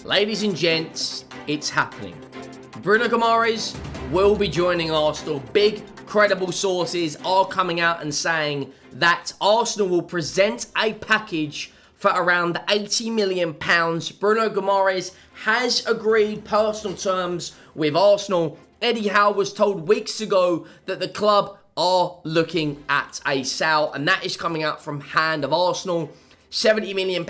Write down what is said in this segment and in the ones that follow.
Ladies and gents, it's happening. Bruno Guimarães will be joining Arsenal. Big, credible sources are coming out and saying that Arsenal will present a package for around £80 million. Bruno Guimarães has agreed personal terms with Arsenal. Eddie Howe was told weeks ago that the club are looking at a sale, and that is coming out from hand of Arsenal. £70 million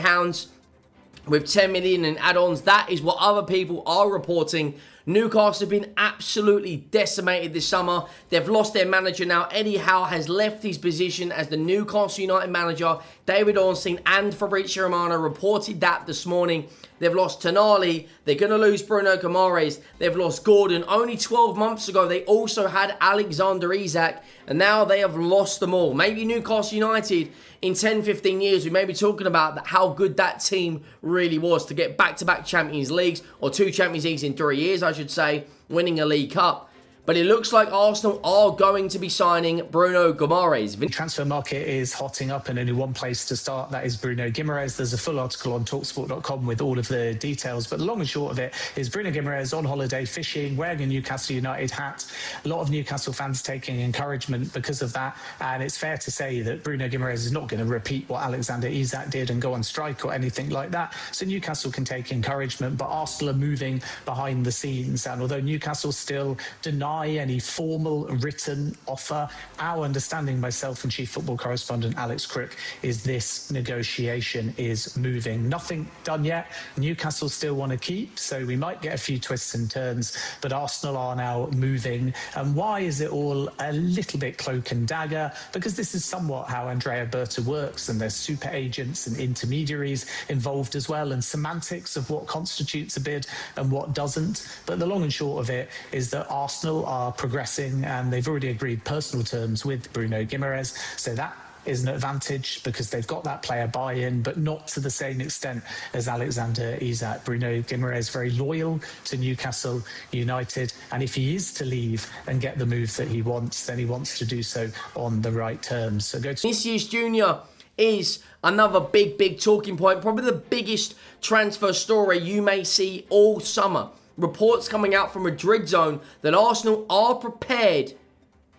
with 10 million in add-ons. That is what other people are reporting. Newcastle have been absolutely decimated this summer. They've lost their manager now. Eddie Howe has left his position as the Newcastle United manager. David Ornstein and Fabrizio Romano reported that this morning. They've lost Tonali. They're going to lose Bruno Guimarães. They've lost Gordon. Only 12 months ago, they also had Alexander Isak. And now they have lost them all. Maybe Newcastle United in 10, 15 years, we may be talking about how good that team really was to get back-to-back Champions Leagues, or 2 Champions Leagues in 3 years, I should say, winning a League Cup. But it looks like Arsenal are going to be signing Bruno Guimarães. The transfer market is hotting up, and only one place to start, that is Bruno Guimarães. There's a full article on talksport.com with all of the details, but the long and short of it is Bruno Guimarães on holiday fishing, wearing a Newcastle United hat. A lot of Newcastle fans taking encouragement because of that, and it's fair to say that Bruno Guimarães is not going to repeat what Alexander Isak did and go on strike or anything like that. So Newcastle can take encouragement, but Arsenal are moving behind the scenes, and although Newcastle still deny any formal written offer, our understanding, myself and chief football correspondent Alex Crook, is this negotiation is moving. Nothing done yet. Newcastle still want to keep, so we might get a few twists and turns, but Arsenal are now moving. And why is it all a little bit cloak and dagger? Because this is somewhat how Andrea Berta works, and there's super agents and intermediaries involved as well, and semantics of what constitutes a bid and what doesn't. But the long and short of it is that Arsenal are progressing, and they've already agreed personal terms with Bruno Guimarães, so that is an advantage because they've got that player buy-in, but not to the same extent as Alexander Isak. Bruno Guimarães very loyal to Newcastle United, and if he is to leave and get the move that he wants, then he wants to do so on the right terms. So go to Vinicius Jr. is another big talking point, probably the biggest transfer story you may see all summer. Reports coming out from Madrid zone that Arsenal are prepared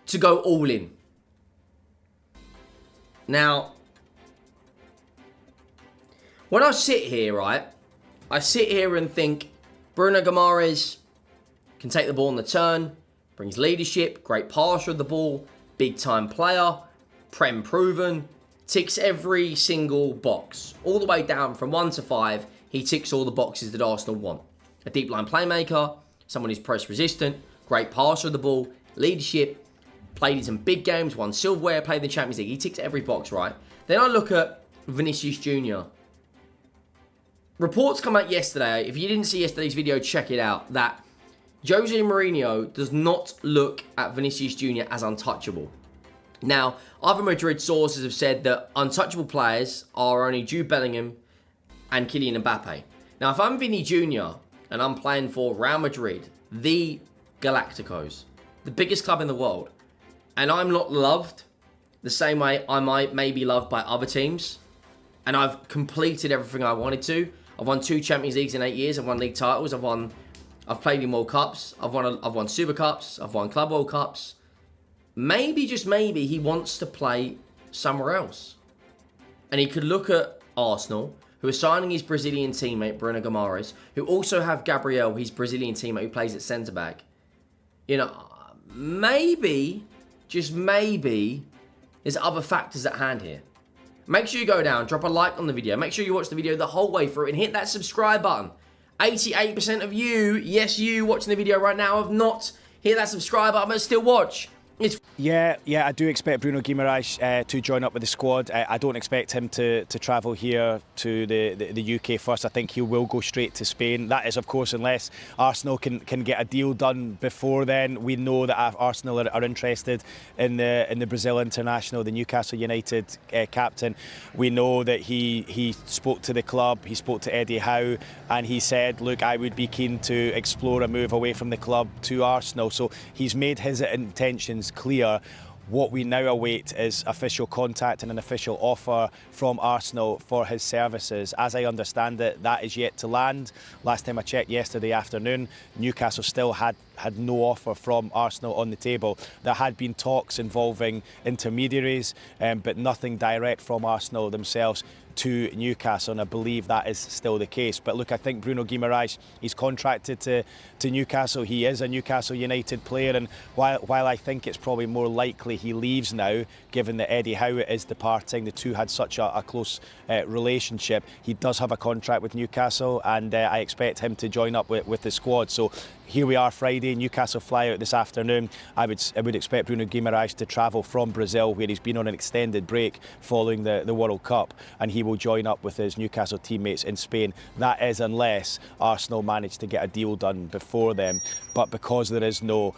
to go all in. Now, when I sit here, right, I sit here and think Bruno Guimarães can take the ball on the turn, brings leadership, great passer of the ball, big-time player, Prem proven, ticks every single box. All the way down from 1 to 5, he ticks all the boxes that Arsenal want. A deep line playmaker, someone who's press resistant, great passer of the ball, leadership, played in some big games, won silverware, played in the Champions League. He ticks every box, right? Then I look at Vinicius Jr. Reports come out yesterday, if you didn't see yesterday's video, check it out, that Jose Mourinho does not look at Vinicius Jr. as untouchable. Now, other Madrid sources have said that untouchable players are only Jude Bellingham and Kylian Mbappe. Now, if I'm Vinny Jr., and I'm playing for Real Madrid, the Galacticos, the biggest club in the world, and I'm not loved the same way I may be loved by other teams, and I've completed everything I wanted to. I've won 2 Champions Leagues in 8 years. I've won league titles. I've played in World Cups. I've won Super Cups. I've won Club World Cups. Maybe, just maybe, he wants to play somewhere else, and he could look at Arsenal, who are signing his Brazilian teammate, Bruno Guimarães, who also have Gabriel, his Brazilian teammate, who plays at centre-back. You know, maybe, just maybe, there's other factors at hand here. Make sure you go down, drop a like on the video. Make sure you watch the video the whole way through and hit that subscribe button. 88% of you, yes, you watching the video right now, have not hit that subscribe button, but still watch. Yeah, I do expect Bruno Guimarães to join up with the squad. I don't expect him to travel here to the UK first. I think he will go straight to Spain. That is, of course, unless Arsenal can get a deal done before then. We know that Arsenal are interested in the Brazil international, the Newcastle United captain. We know that he spoke to the club, he spoke to Eddie Howe, and he said, look, I would be keen to explore a move away from the club to Arsenal. So he's made his intentions clear. What we now await is official contact and an official offer from Arsenal for his services. As I understand it, that is yet to land. Last time I checked yesterday afternoon, Newcastle still had no offer from Arsenal on the table. There had been talks involving intermediaries, but nothing direct from Arsenal themselves to Newcastle, and I believe that is still the case. But look, I think Bruno Guimarães, he's contracted to Newcastle. He is a Newcastle United player, and while I think it's probably more likely he leaves now, given that Eddie Howe is departing, the two had such a close relationship, he does have a contract with Newcastle, and I expect him to join up with the squad. So here we are Friday, Newcastle fly out this afternoon. I would expect Bruno Guimarães to travel from Brazil, where he's been on an extended break following the World Cup, and he will join up with his Newcastle teammates in Spain. That is unless Arsenal manage to get a deal done before then. But because there is no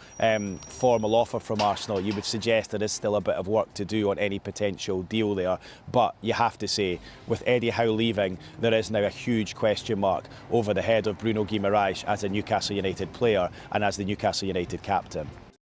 formal offer from Arsenal, you would suggest there is still a bit of work to do on any potential deal there. But you have to say, with Eddie Howe leaving, there is now a huge question mark over the head of Bruno Guimarães as a Newcastle United player and as the Newcastle United captain.